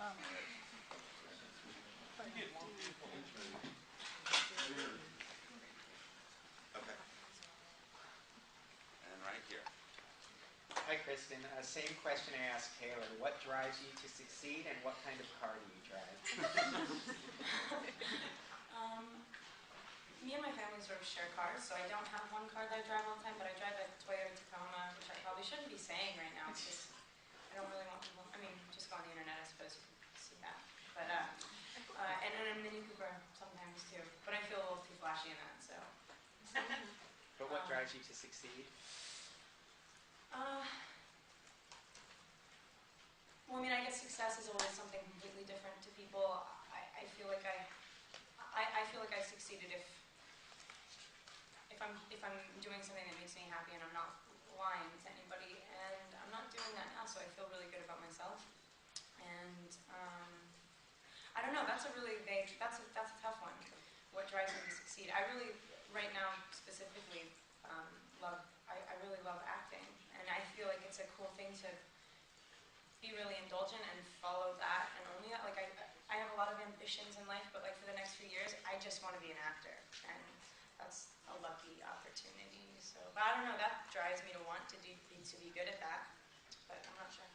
Okay. And right here. Hi, Kristen. Same question I asked Taylor. What drives you to succeed, and what kind of car do you drive? Me and my family sort of share cars, so I don't have one car that I drive all the time, but I drive a Toyota Tacoma, which I probably shouldn't be saying right now, because I don't really want people, I mean, just go on the internet, I suppose you can see that. But, and then a Mini Cooper sometimes too, but I feel a little too flashy in that, so. But what drives you to succeed? Well, I mean, I guess success is always something completely different to people. I feel like I feel like I've succeeded if I'm doing something that makes me happy and I'm not lying to anybody, and I'm not doing that now, so I feel really good about myself. And I don't know. That's a really vague. That's a tough one. What drives me to succeed? I really, right now specifically, love. I really love acting, and I feel like it's a cool thing to be really indulgent and follow that and only that. Like I have a lot of ambitions in life, but like for the next few years, I just want to be an actor, and that's a lucky opportunity. So, but I don't know. That drives me to want to be good at that, but I'm not sure.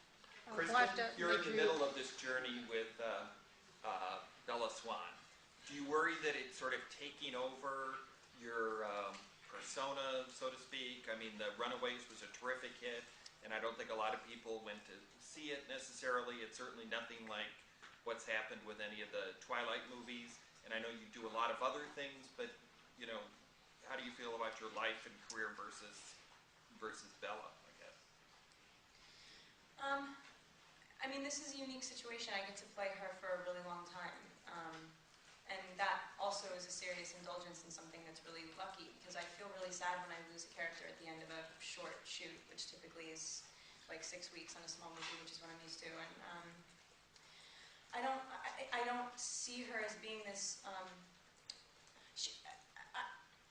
Kristen, you're in the middle of this journey with Bella Swan. Do you worry that it's sort of taking over your persona, so to speak? I mean, The Runaways was a terrific hit, and I don't think a lot of people went to see it necessarily. It's certainly nothing like what's happened with any of the Twilight movies, and I know you do a lot of other things, but, you know, how do you feel about your life and career versus Bella, I guess? I mean, this is a unique situation. I get to play her for a really long time. And that also is a serious indulgence in something that's really lucky, because I feel really sad when I lose a character at the end of a short shoot, which typically is like 6 weeks on a small movie, which is what I'm used to. And I don't see her as being this.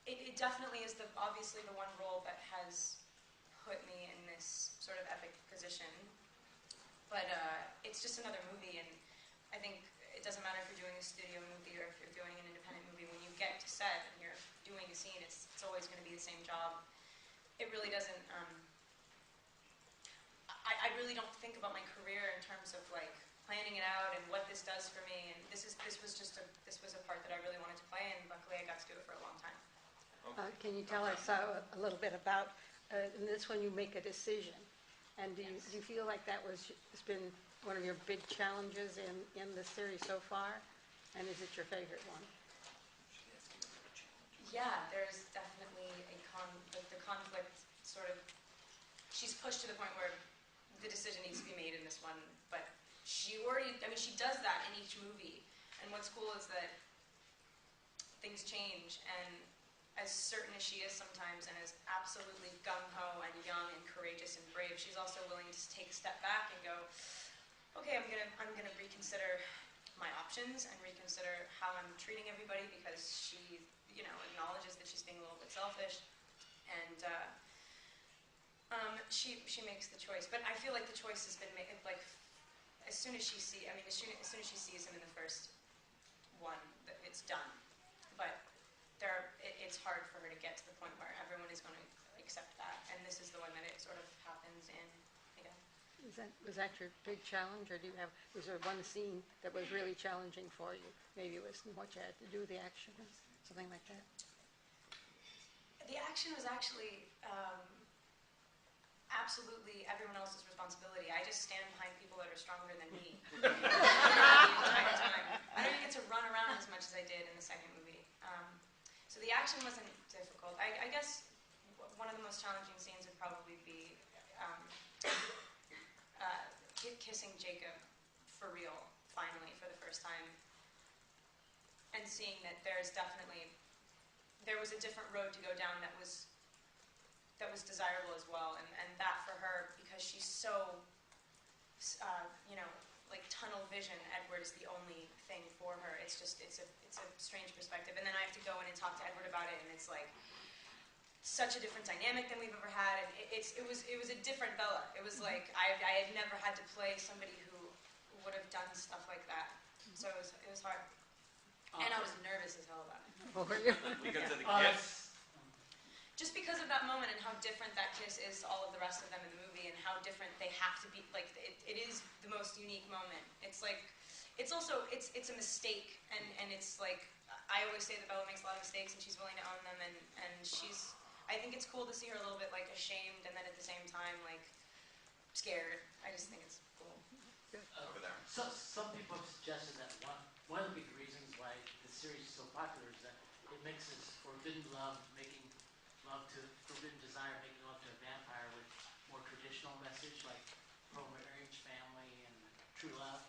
It definitely is obviously the one role that has put me in this sort of epic position. But it's just another movie, and I think it doesn't matter if you're doing a studio movie or if you're doing an independent movie. When you get to set and you're doing a scene, it's always going to be the same job. It really doesn't. I really don't think about my career in terms of like planning it out and what this does for me. And this was a part that I really wanted to play, and luckily I got to do it for a long time. Can you tell us a little bit about in this one you make a decision, and do you feel like has been one of your big challenges in the series so far, and is it your favorite one? Yeah, there's definitely the conflict sort of. She's pushed to the point where the decision needs to be made in this one, but she does that in each movie. And what's cool is that things change, and as certain as she is sometimes, and as absolutely gung-ho and young and courageous and brave, she's also willing to take a step back and go, okay, I'm gonna reconsider my options and reconsider how I'm treating everybody, because she, acknowledges that she's being a little bit selfish, and she makes the choice. But I feel like the choice has been made. Like as soon as she sees him in the first one, it's done. But it's hard for her to get to the point where everyone is going to accept that, and this is the one that it sort of happens in. Was that your big challenge, or was there one scene that was really challenging for you? Maybe it was what you had to do, the action, or something like that? The action was actually absolutely everyone else's responsibility. I just stand behind people that are stronger than me the entire time. I don't even get to run around as much as I did in the second movie. So the action wasn't difficult. I guess one of the most challenging scenes would probably be kissing Jacob for real, finally, for the first time, and seeing that there was a different road to go down that was desirable as well, and that for her, because she's so like tunnel vision, Edward is the only thing for her. It's a strange perspective, and then I have to go in and talk to Edward about it, and it's like such a different dynamic than we've ever had, and it was a different Bella. It was like I had never had to play somebody who would have done stuff like that. So it was hard. And I was nervous as hell about it. What were you? Because of the kiss? Just because of that moment and how different that kiss is to all of the rest of them in the movie, and how different they have to be. Like, it is the most unique moment. It's like, it's also, it's a mistake, and it's like, I always say that Bella makes a lot of mistakes and she's willing to own them, and she's, I think it's cool to see her a little bit like ashamed and then at the same time like scared. I just think it's cool. Over there. So, some people have suggested that one of the big reasons why the series is so popular is that it mixes forbidden love, making love to forbidden desire, making love to a vampire with more traditional message like pro-marriage, family, and true love.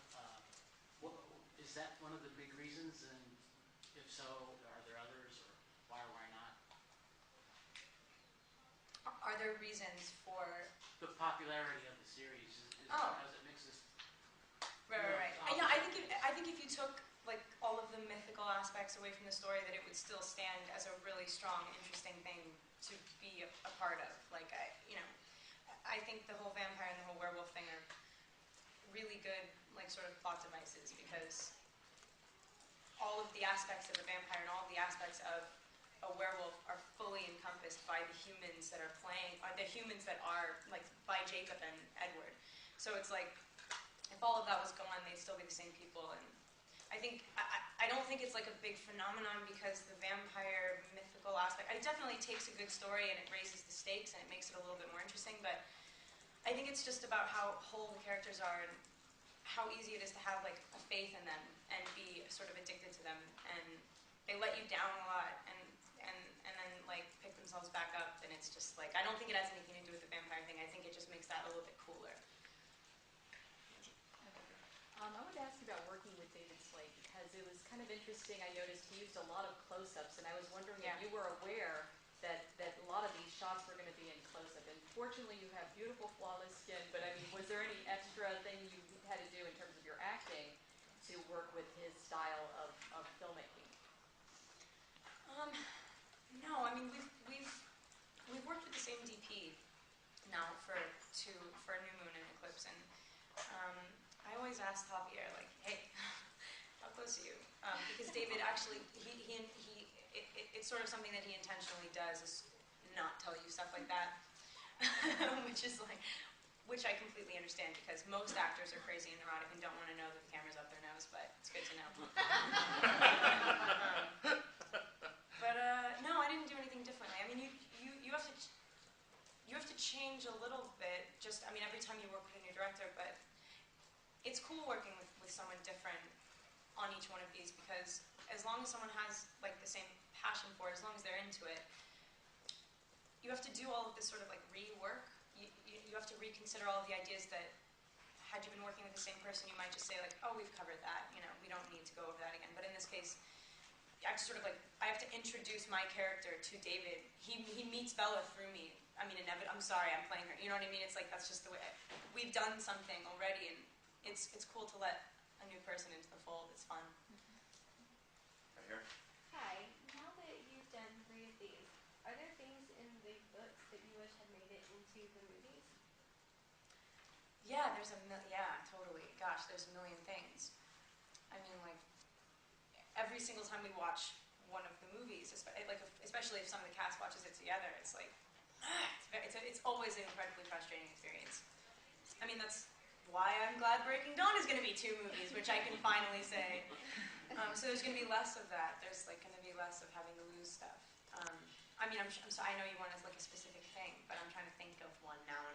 Is that one of the big reasons? And if so, are there others, or why or why not? Are there reasons for The popularity of the series is Oh. because it mixes. right. Yeah, I think if you took like all of the mythical aspects away from the story, that it would still stand as a really strong, interesting thing to be a part of. Like I think the whole vampire and the whole werewolf thing are really good, like sort of plot devices, because all of the aspects of a vampire and all of the aspects of a werewolf are fully encompassed by the humans that are playing, the humans that are like by Jacob and Edward. So it's like, if all of that was gone, they'd still be the same people. And I think, I don't think it's like a big phenomenon because the vampire mythical aspect, it definitely takes a good story and it raises the stakes and it makes it a little bit more interesting, but I think it's just about how whole the characters are and how easy it is to have like a faith in them and be sort of addicted to them, and they let you down a lot and then like pick themselves back up, and it's just like, I don't think it has anything to do with the vampire thing. I think it just makes that a little bit cooler. I wanted to ask you about working with David Slade, because it was kind of interesting. I noticed he used a lot of close-ups, and I was wondering Yeah. if you were aware that a lot of these shots were going to be in close-up. And fortunately, you have beautiful, flawless skin, but I mean, was there any extra thing you had to do in terms of your acting to work with his style of filmmaking? No, I mean we've worked with the same DP now for New Moon and Eclipse, and I always ask Javier, like, hey, how close are you? Because David actually, it's sort of something that he intentionally does, is not tell you stuff like that, which I completely understand, because most actors are crazy and neurotic and don't want to know that the camera's up their nose, but it's good to know. But no, I didn't do anything differently. I mean, you have to change a little bit. Just, I mean, every time you work with a new director, but it's cool working with someone different on each one of these, because as long as someone has like the same passion for it, as long as they're into it, you have to do all of this sort of like rework. You have to reconsider all of the ideas that, had you been working with the same person, you might just say like, oh, we've covered that, we don't need to go over that again. But in this case, I have to introduce my character to David. He meets Bella through me. I mean, I'm sorry, I'm playing her. You know what I mean? It's like, that's just the way. We've done something already, and it's cool to let a new person into the fold. It's fun. Right here. Hi, now that you've done 3 of these, are there things in the books that you wish had made it into the movies? Yeah, totally. Gosh, there's a million things. I mean, like, every single time we watch one of the movies, especially if some of the cast watches it together, it's like, it's always an incredibly frustrating experience. I mean, that's why I'm glad Breaking Dawn is going to be 2 movies, which I can finally say. So there's going to be less of that. There's like going to be less of having to lose stuff. I mean, I know you want like a specific thing, but I'm trying to think of one now